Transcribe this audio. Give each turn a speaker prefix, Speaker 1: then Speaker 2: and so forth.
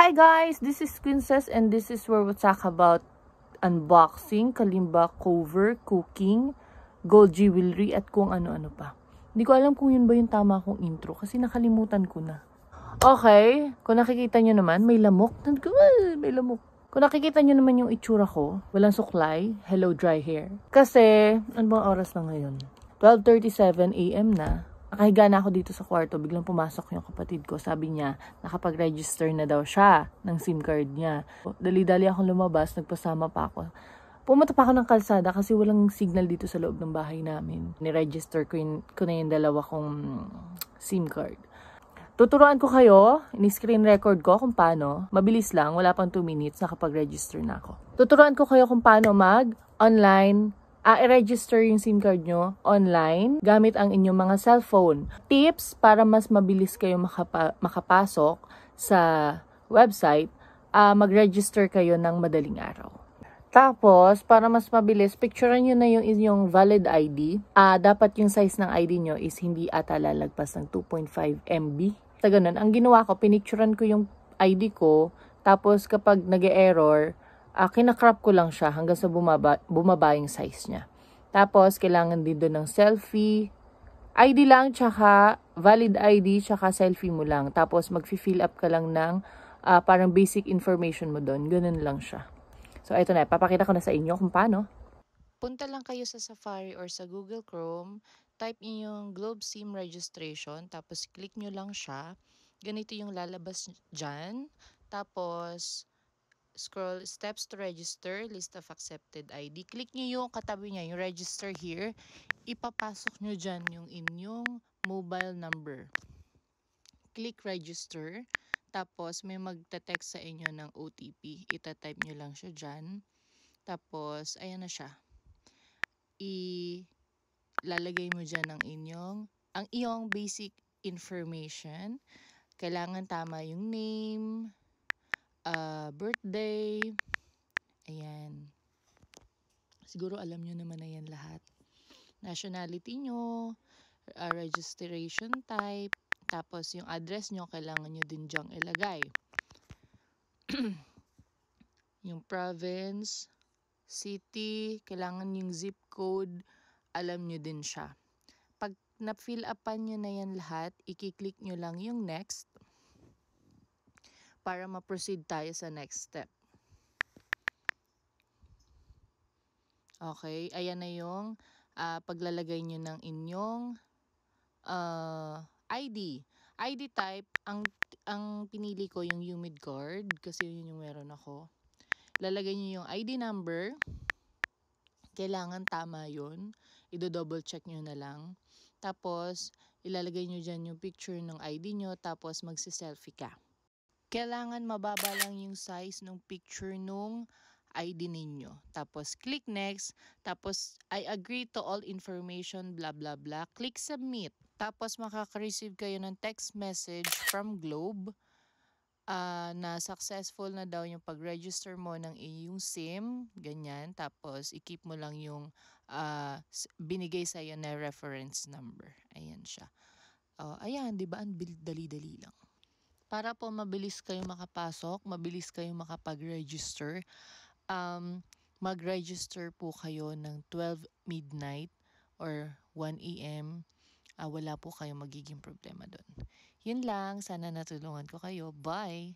Speaker 1: Hi guys, this is Princess and this is where we talk about unboxing, kalimba cover, cooking, gold jewelry at kung ano-ano pa. Hindi ko alam kung yun ba yung tama kong intro kasi nakalimutan ko na. Okay, kung nakikita nyo naman, may lamok. May lamok. Kung nakikita nyo naman yung itsura ko, walang suklay, hello dry hair. Kasi, ano bang oras na ngayon? 12:37 AM na. Nakahiga na ako dito sa kwarto, biglang pumasok yung kapatid ko. Sabi niya, nakapag-register na daw siya ng SIM card niya. Dali-dali akong lumabas, nagpasama pa ako. Pumunta pa ako ng kalsada kasi walang signal dito sa loob ng bahay namin. Ni-register ko na yung dalawa kong SIM card. Tuturuan ko kayo, ini-screen record ko kung paano. Mabilis lang, wala pang 2 minutes, nakapag-register na ako. Tuturuan ko kayo kung paano mag-online i-register yung SIM card nyo online gamit ang inyong mga cellphone. Tips para mas mabilis kayo makapasok sa website, mag-register kayo ng madaling araw. Tapos, para mas mabilis, picturean nyo na yung inyong valid ID. Dapat yung size ng ID nyo is hindi ata lalagpas ng 2.5 MB. Sa ganun, ang ginawa ko, pinicturean ko yung ID ko, tapos kapag nag-error, kinakrop ko lang siya hanggang sa bumaba yung size niya. Tapos, kailangan din doon ng selfie, ID lang, tsaka valid ID, tsaka selfie mo lang. Tapos, mag-fill up ka lang ng parang basic information mo doon. Ganun lang siya. So, ito na. Papakita ko na sa inyo kung paano.
Speaker 2: Punta lang kayo sa Safari or sa Google Chrome, type niyo yung Globe SIM registration, tapos click nyo lang siya. Ganito yung lalabas dyan. Tapos, scroll steps to register, list of accepted ID. Click nyo yung katabi niya, yung register here. Ipapasok nyo dyan yung inyong mobile number. Click register. Tapos, may magte-text sa inyo ng OTP. Ita-type nyo lang siya dyan. Tapos, ayan na siya. Ilalagay mo dyan ang iyong basic information. Kailangan tama yung name, birthday, ayan. Siguro alam nyo naman na yan lahat. Nationality nyo, registration type, tapos yung address nyo, kailangan nyo din dyang ilagay. Yung province, city, kailangan yung zip code, alam nyo din siya. Pag na-fill upan nyo na yan lahat, i-click nyo lang yung next para ma-proceed tayo sa next step. Okay, ayan na yung paglalagay nyo ng inyong ID. ID type, ang pinili ko yung UMID card kasi yun yung meron ako. Lalagay nyo yung ID number. Kailangan tama yun. I-double check nyo na lang. Tapos, ilalagay nyo dyan yung picture ng ID nyo. Tapos, magsiselfie ka. Kailangan mababa lang yung size ng picture nung ID ninyo. Tapos, click next. Tapos, I agree to all information, blah, blah, blah. Click submit. Tapos, makaka-receive kayo ng text message from Globe na successful na daw yung pag-register mo ng iyong SIM. Ganyan. Tapos, i-keep mo lang yung binigay sa'yo na reference number. Ayan siya. Ayan, di ba? Ang dali-dali lang. Para po mabilis kayo makapasok, mabilis kayo makapag-register, mag-register po kayo ng 12 midnight or 1 AM. Wala po kayong magiging problema doon. Yun lang, sana natulungan ko kayo. Bye!